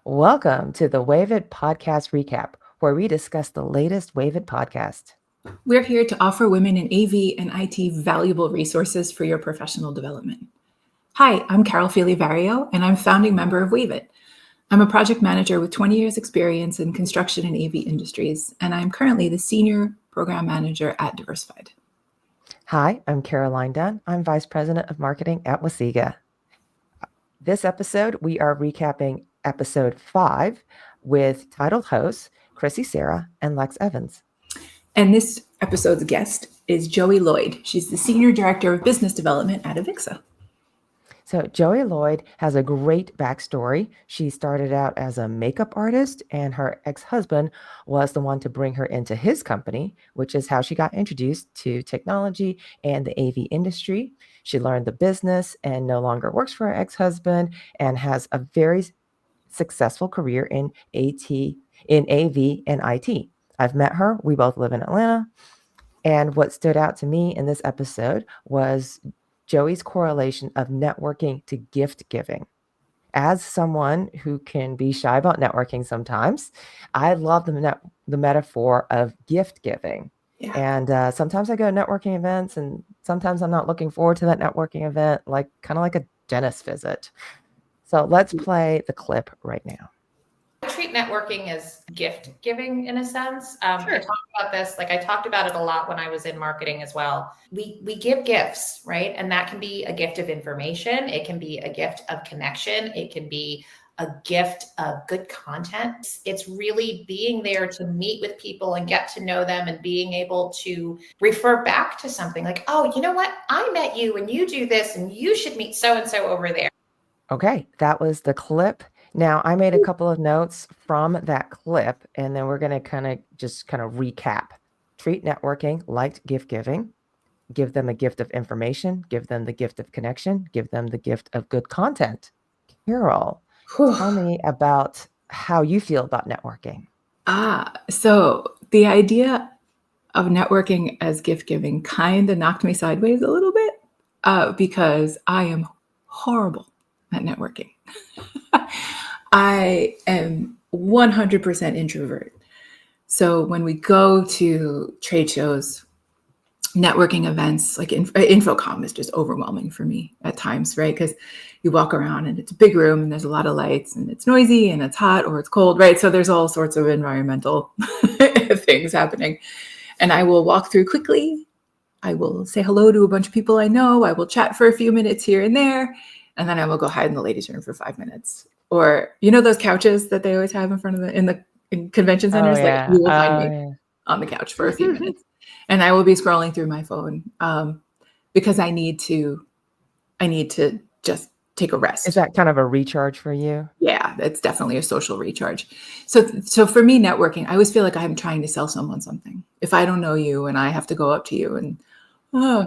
Welcome to the WAVIT podcast recap, where we discuss the latest WAVIT podcast. We're here to offer women in AV and IT valuable resources for your professional development. Hi, I'm Carol Filivario, and I'm founding member of WAVIT. I'm a project manager with 20 years experience in construction and AV industries, and I'm currently the senior program manager at Diversified. Hi, I'm Caroline Dunn. I'm vice president of marketing at Wasiga. This episode, we are recapping episode 5 with titled hosts Chrissy Sarah and Lex Evans. And this episode's guest is Joe Lloyd. She's the Senior Director of Business Development at AVIXA. So Joe Lloyd has a great backstory. She started out as a makeup artist, and her ex-husband was the one to bring her into his company, which is how she got introduced to technology and the AV industry. She learned the business and no longer works for her ex-husband and has a very successful career in AV and IT. I've met her. We both live in Atlanta. And what stood out to me in this episode was Joey's correlation of networking to gift giving. As someone who can be shy about networking sometimes, I love the metaphor of gift giving. Yeah. And sometimes I go to networking events, and sometimes I'm not looking forward to that networking event, kind of like a dentist visit. So let's play the clip right now. I treat networking as gift giving in a sense. Sure. I talk about this, I talked about it a lot when I was in marketing as well. We give gifts, right? And that can be a gift of information. It can be a gift of connection. It can be a gift of good content. It's really being there to meet with people and get to know them and being able to refer back to something like, oh, you know what? I met you and you do this and you should meet so-and-so over there. Okay, that was the clip. Now, I made a couple of notes from that clip, and then we're going to kind of recap. Treat networking like gift giving. Give them a gift of information. Give them the gift of connection. Give them the gift of good content. Carol, tell me about how you feel about networking. So the idea of networking as gift giving kind of knocked me sideways a little bit because I am horrible at networking. I am 100% introvert. So when we go to trade shows, networking events, like InfoComm is just overwhelming for me at times, right? Because you walk around and it's a big room and there's a lot of lights and it's noisy and it's hot or it's cold, right? So there's all sorts of environmental things happening. And I will walk through quickly. I will say hello to a bunch of people I know. I will chat for a few minutes here and there. And then I will go hide in the ladies' room for 5 minutes. Or, those couches that they always have in front of in convention centers? Oh, yeah. Like, you will find me on the couch for a few minutes. And I will be scrolling through my phone because I need to just take a rest. Is that kind of a recharge for you? Yeah, it's definitely a social recharge. So for me, networking, I always feel like I'm trying to sell someone something. If I don't know you and I have to go up to you and,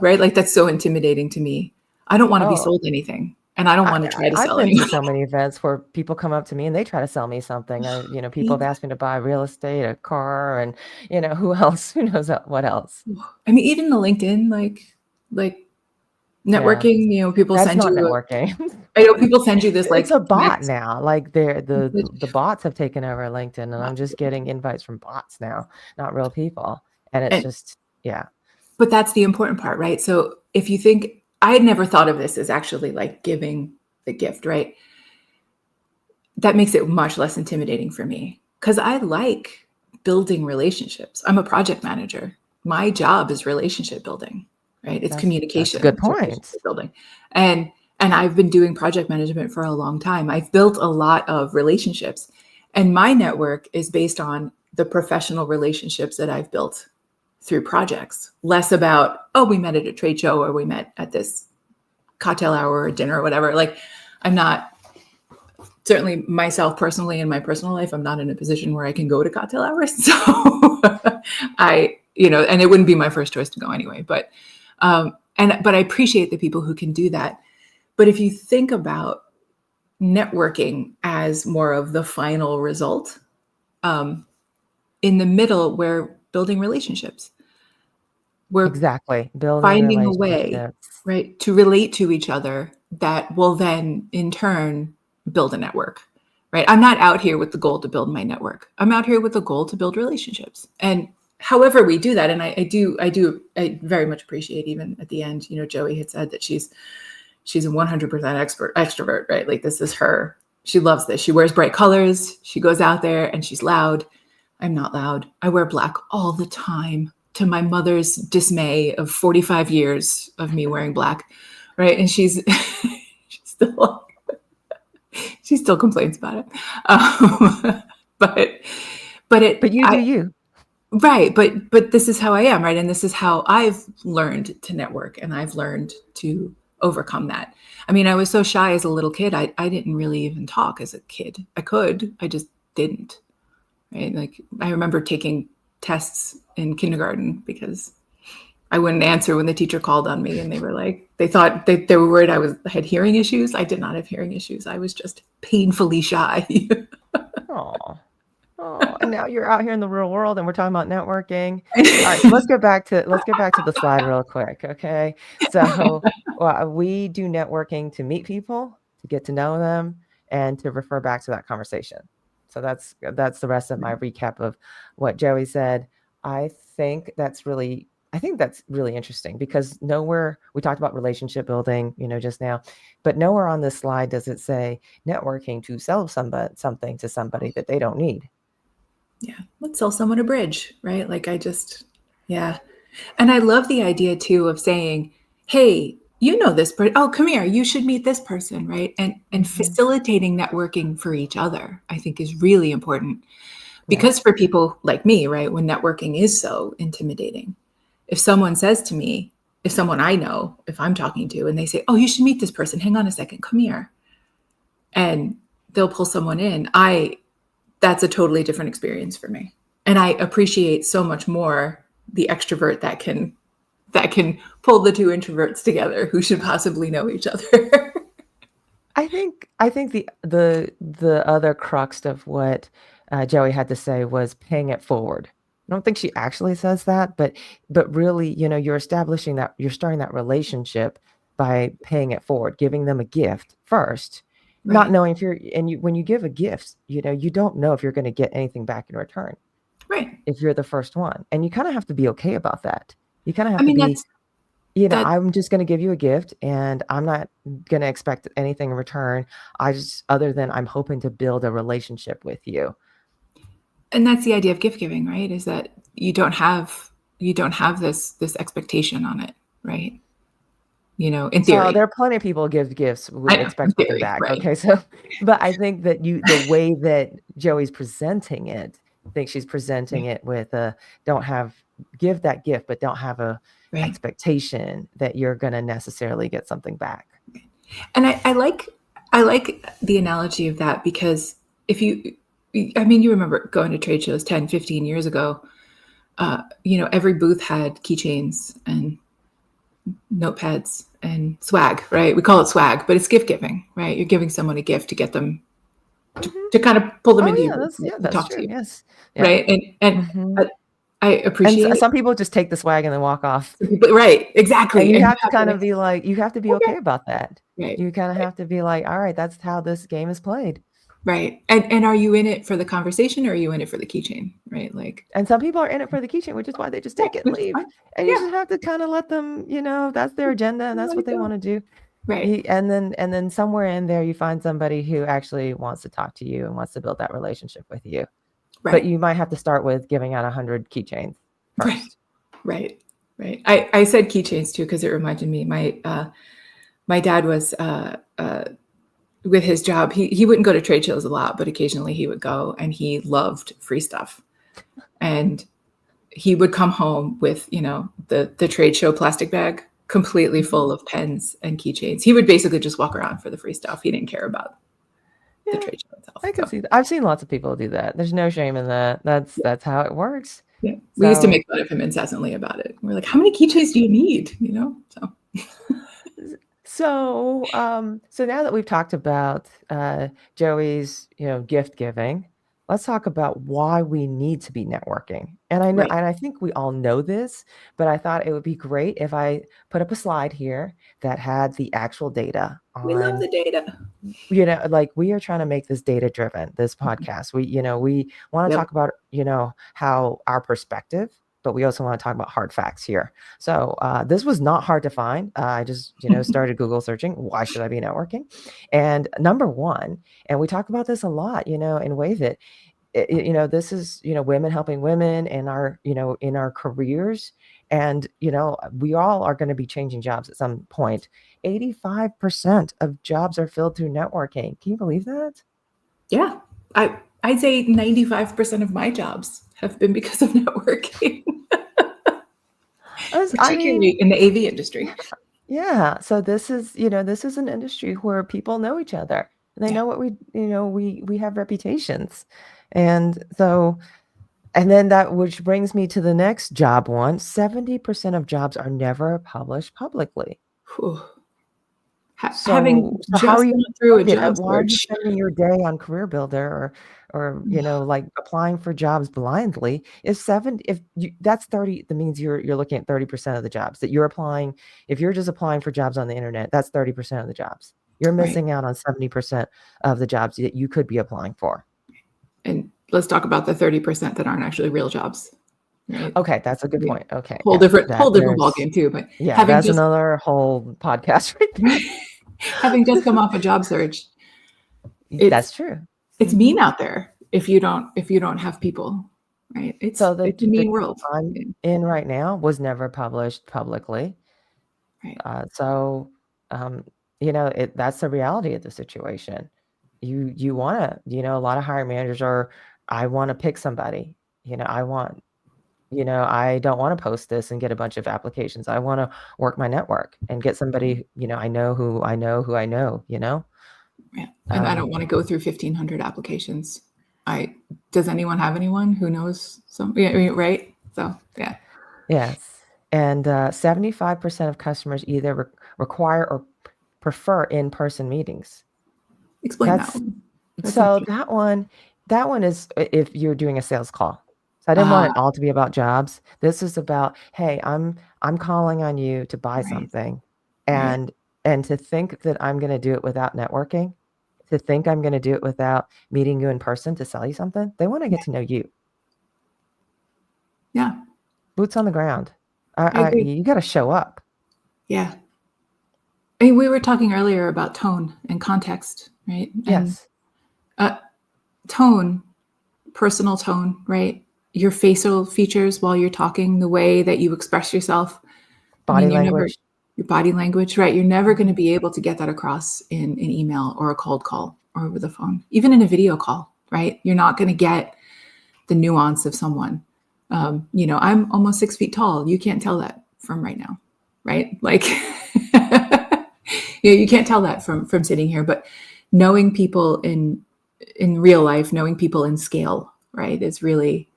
right? Like, that's so intimidating to me. I don't want to be sold anything. And I don't want to try to sell anyone. I've been to so many events where people come up to me and they try to sell me something. People have asked me to buy real estate, a car, and who else? Who knows what else? I mean, even the LinkedIn, like networking. People That's send not you networking. I know people send you this It's a bot now. Like the bots have taken over LinkedIn, and I'm just getting invites from bots now, not real people. And it's just But that's the important part, right? So if you think, I had never thought of this as actually like giving the gift, right? That makes it much less intimidating for me because I like building relationships. I'm a project manager. My job is relationship building, right? It's communication. That's a good point. Building. And I've been doing project management for a long time. I've built a lot of relationships, and my network is based on the professional relationships that I've built through projects, less about, we met at a trade show or we met at this cocktail hour or dinner or whatever. Like, I'm not, certainly myself personally in my personal life, I'm not in a position where I can go to cocktail hours. So and it wouldn't be my first choice to go anyway, but I appreciate the people who can do that. But if you think about networking as more of the final result, in the middle, we're building relationships. We're building finding a way, right, to relate to each other that will then in turn build a network, right? I'm not out here with the goal to build my network. I'm out here with the goal to build relationships. And however we do that, and I very much appreciate, even at the end, Joey had said that she's a 100% extrovert, right? Like, this is her. She loves this. She wears bright colors. She goes out there and she's loud. I'm not loud. I wear black all the time, to my mother's dismay of 45 years of me wearing black, right? And she still complains about it. But you do you. Right. But this is how I am, right? And this is how I've learned to network, and I've learned to overcome that. I mean, I was so shy as a little kid. I didn't really even talk as a kid. I just didn't. Right. Like, I remember taking tests in kindergarten because I wouldn't answer when the teacher called on me, and they were like, they thought they were worried I had hearing issues. I did not have hearing issues. I was just painfully shy. Oh, and now you're out here in the real world, and we're talking about networking. All right, so let's get back to the slide real quick, okay? So, we do networking to meet people, to get to know them, and to refer back to that conversation. So that's the rest of my recap of what Joey said. I think that's really interesting, because nowhere, we talked about relationship building, just now, but nowhere on this slide does it say networking to sell something to somebody that they don't need. Yeah. Let's sell someone a bridge, right? Like, yeah. And I love the idea too of saying, hey, this person, oh, come here, you should meet this person, right? And facilitating networking for each other, I think, is really important, because for people like me, right, when networking is so intimidating, if someone says to me, if someone I know, if I'm talking to, and they say, oh, you should meet this person, hang on a second, come here, and they'll pull someone in, that's a totally different experience for me. And I appreciate so much more the extrovert that can pull the two introverts together who should possibly know each other. I think the other crux of what Joey had to say was paying it forward. I don't think she actually says that, but really, you're starting that relationship by paying it forward, giving them a gift first, Right. not knowing when you give a gift, you don't know if you're going to get anything back in return. Right. If you're the first one, and you kind of have to be okay about that. You kind of have to be, I'm just going to give you a gift, and I'm not going to expect anything in return. Other than I'm hoping to build a relationship with you. And that's the idea of gift giving, right? Is that you don't have this expectation on it, right? In theory. So there are plenty of people who give gifts with expect something back. Right. Okay, so, but I think that the way that Joey's presenting it, I think she's presenting it with give that gift, but don't have a expectation that you're going to necessarily get something back. And I like the analogy of that, because you remember going to trade shows 10, 15 years ago, every booth had keychains and notepads and swag, right? We call it swag, but it's gift giving, right? You're giving someone a gift to get them to kind of pull them into your booth and talk to you. Yes. Right. And I appreciate and some people just take the swag and then walk off. Right. Exactly. And you have to kind of be like, you have to be okay about that. Right. You kind of have to be like, all right, that's how this game is played. Right. And are you in it for the conversation, or are you in it for the keychain? Right. Like, and some people are in it for the keychain, which is why they just take it and leave. And you just have to kind of let them, that's their agenda and that's what they want to do. Right. And then somewhere in there, you find somebody who actually wants to talk to you and wants to build that relationship with you. Right. But you might have to start with giving out 100 keychains first. Right. I said keychains too, because it reminded me, my dad was, with his job, he wouldn't go to trade shows a lot, but occasionally he would go, and he loved free stuff. And he would come home with, the trade show plastic bag completely full of pens and keychains. He would basically just walk around for the free stuff. He didn't care about the trade show itself. I can see that. I've seen lots of people do that. There's no shame in that. That's how it works. Yeah. We used to make fun of him incessantly about it. We're like, how many keychains do you need? So now that we've talked about Joey's, gift giving, let's talk about why we need to be networking. And I know, Right. and I think we all know this, but I thought it would be great if I put up a slide here that had the actual data We love on, the data. like we are trying to make this data driven, this podcast. We want to Yep. talk about, how our perspective, but we also want to talk about hard facts here. So this was not hard to find. I just, started Google searching, why should I be networking? And number one, and we talk about this a lot, in WAVIT, this is, women helping women in our, in our careers. And, we all are going to be changing jobs at some point. 85% of jobs are filled through networking. Can you believe that? Yeah. I'd say 95% of my jobs have been because of networking, I particularly mean, in the AV industry. yeah. So this is, this is an industry where people know each other. They Yeah. know what we have reputations. And so, and then that, which brings me to the next job one. 70% of jobs are never published publicly. Whew. Having So how are just you gone through a find it? job Why are you search. spending your day on Career Builder or like applying for jobs blindly? If you, that's 30, that means you're looking at 30% of the jobs that you're applying. If you're just applying for jobs on the internet, that's 30% of the jobs. You're Right. missing out on 70% of the jobs that you could be applying for. And let's talk about the 30% that aren't actually real jobs. Right. Okay, that's a good Yeah. point. Okay, Whole yeah, different that whole different there's ballgame too. But yeah, having that's just another whole podcast right there. having just come off a job search, it's That's true. it's Mhm. mean out there if you don't have people. Right. It's So the it's a the mean job world. I'm in right now was never published publicly. Right. So that's the reality of the situation. You want to, a lot of hiring managers are, I want to pick somebody. I want, I don't want to post this and get a bunch of applications. I want to work my network and get somebody, I know who I know who I know. Yeah. And I Um, don't want to go through 1,500 applications. Does anyone have anyone who knows some? Yeah, I mean, right. So yeah. yes. And 75% of customers either require or prefer in-person meetings. Explain that That's one. That's So interesting. that one is if you're doing a sales call. So I didn't want it all to be about jobs. This is about, hey, I'm calling on you to buy Right. something, Right. and to think that I'm going to do it without networking, to think I'm going to do it without meeting you in person to sell you something. They want to get to know you. Yeah. Boots on the ground. I agree. You got to show up. Yeah. I mean, we were talking earlier about tone and context, right? And Yes. uh, tone, personal tone, right? Your facial features while you're talking, the way that you express yourself. I Body mean, language. your body language, right? You're never going to Mhm. be able to get that across in an email or a cold call or over the phone, even in a video call, right? You're not going to get the nuance of someone. I'm almost 6 feet tall. You can't tell that from right now, right? Like, you can't tell that from sitting here. But knowing people in real life, knowing people in scale, right, is really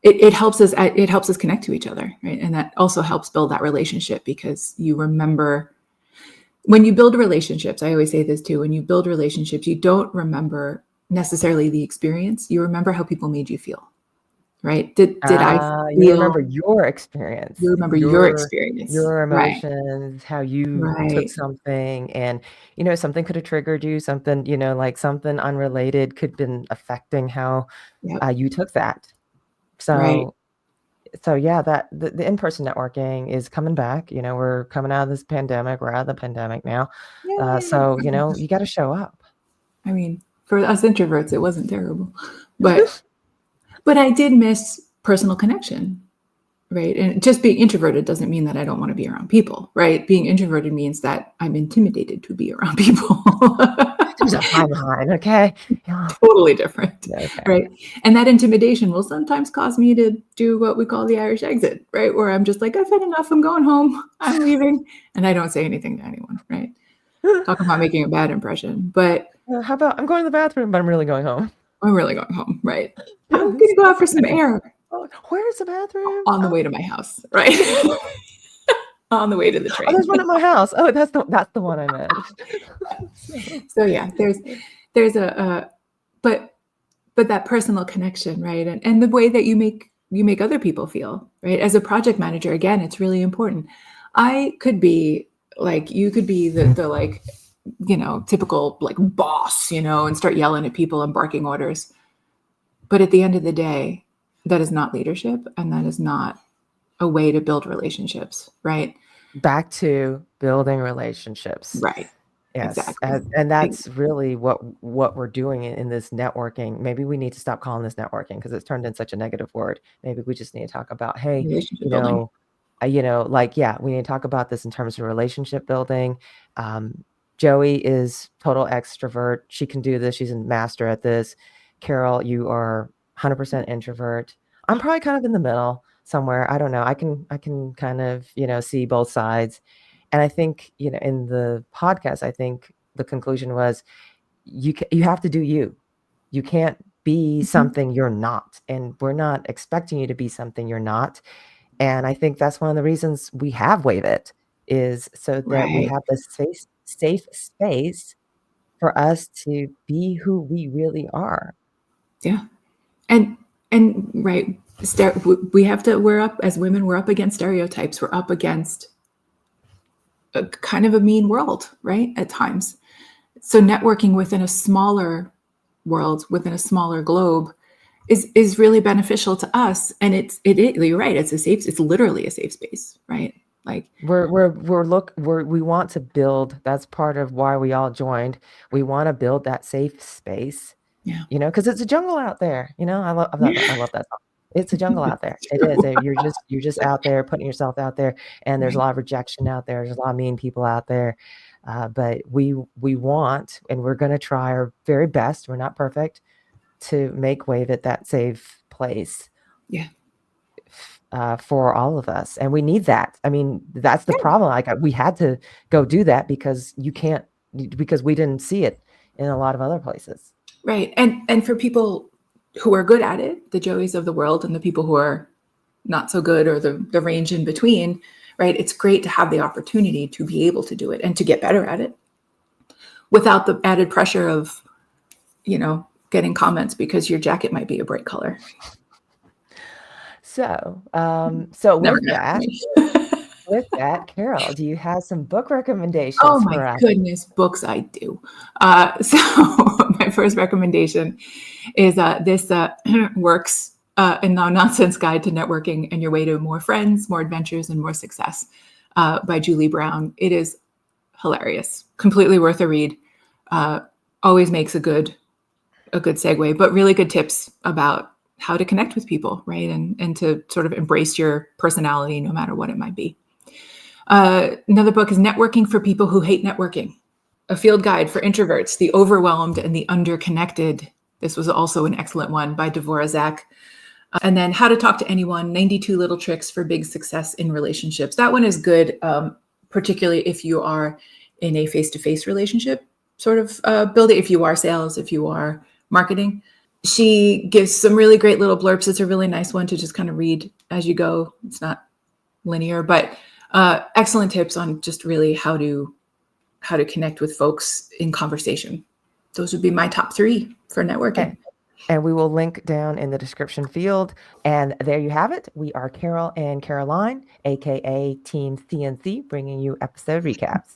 it helps us connect to each other, right? And that also helps build that relationship because you remember when you build relationships. I always say this too: when you build relationships, you don't remember necessarily the experience. You remember how people made you feel, right? Did I You remember feel? your experience, You remember your experience, your right? emotions, how you took Right. something, and something could have triggered you, something, like something unrelated could have been affecting how Yep. you took that. Right. So yeah, that the in-person networking is coming back. We're coming out of this pandemic. We're out of the pandemic now. Yay. So you got to show up. I mean, for us introverts, it wasn't terrible, but I did miss personal connection, right? And just being introverted doesn't mean that I don't want to be around people, right? Being introverted means that I'm intimidated to be around people. There's a fine line, okay? Yeah. Totally different, Okay. right? And that intimidation will sometimes cause me to do what we call the Irish exit, right? Where I'm just like, I've had enough, I'm going home, I'm leaving. And I don't say anything to anyone, right? Talk about making a bad impression. But How about I'm going to the bathroom, but I'm really going home. I'm really going home, right? I'm going to go out for some air Oh, where's the bathroom? on the Oh. way to my house, right? On the way to the Oh, train. there's one at my house. Oh, that's the one I meant. So yeah, there's a but but that personal connection, right? And the way that you make other people feel, right? As a project manager, again, it's really important. I could be like, you could be the like, typical like boss, and start yelling at people and barking orders. But at the end of the day, that is not leadership, and that is not a way to build relationships, right? Back to building relationships. Right. Yes. Exactly. And that's really what we're doing in this networking. Maybe we need to stop calling this networking because it's turned in such a negative word. Maybe we just need to talk about, hey, Relationship building. we need to talk about this in terms of relationship building. Joey is total extrovert. She can do this. She's a master at this. Carol, you are 100% introvert. I'm probably kind of in the middle somewhere. I don't know. I can kind of, see both sides. And I think, in the podcast, I think the conclusion was you have to do you. You can't be something you're not. And we're not expecting you to be something you're not. And I think that's one of the reasons we have WAVIT is so that we Right. have this safe space for us to be who we really are. Yeah. And right. We have to, we're up as women, we're up against stereotypes. We're up against a kind of a mean world, right? At times. So networking within a smaller world, within a smaller globe is really beneficial to us. And you're right. It's literally a safe space, right? Like we want to build, that's part of why we all joined. We want to build that safe space, yeah. because it's a jungle out there. I love that song. It's a jungle out there. It is. You're just out there putting yourself out there, and there's a lot of rejection out there. There's a lot of mean people out there. But we want, and we're going to try our very best. We're not perfect, to make WAVIT that safe place. Yeah. For all of us, and we need that. I mean, that's the problem. Like we had to go do that because we didn't see it in a lot of other places. Right. And for people who are good at it, the Joeys of the world, and the people who are not so good, or the range in between, right? It's great to have the opportunity to be able to do it and to get better at it without the added pressure of, getting comments because your jacket might be a bright color. So with that, Carol, do you have some book recommendations for us? Oh my goodness, books I do. So my first recommendation is this Works a No-Nonsense Guide to Networking and Your Way to More Friends, More Adventures, and More Success by Julie Brown. It is hilarious, completely worth a read. Always makes a good segue, but really good tips about how to connect with people, right? And to sort of embrace your personality, no matter what it might be. Another book is Networking for People Who Hate Networking, a field guide for introverts, the overwhelmed, and the underconnected. This was also an excellent one by Devorah Zach. And then How to Talk to Anyone, 92 Little Tricks for Big Success in Relationships. That one is good, particularly if you are in a face-to-face relationship, sort of build it, if you are sales, if you are marketing. She gives some really great little blurbs. It's a really nice one to just kind of read as you go. It's not linear, but excellent tips on just really how to connect with folks in conversation. Those would be my top 3 for networking. And we will link down in the description field. And there you have it. We are Carol and Caroline, aka Team CNC, bringing you episode recaps.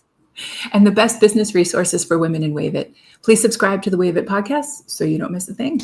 And the best business resources for women in WAVIT. Please subscribe to the WAVIT podcast so you don't miss a thing.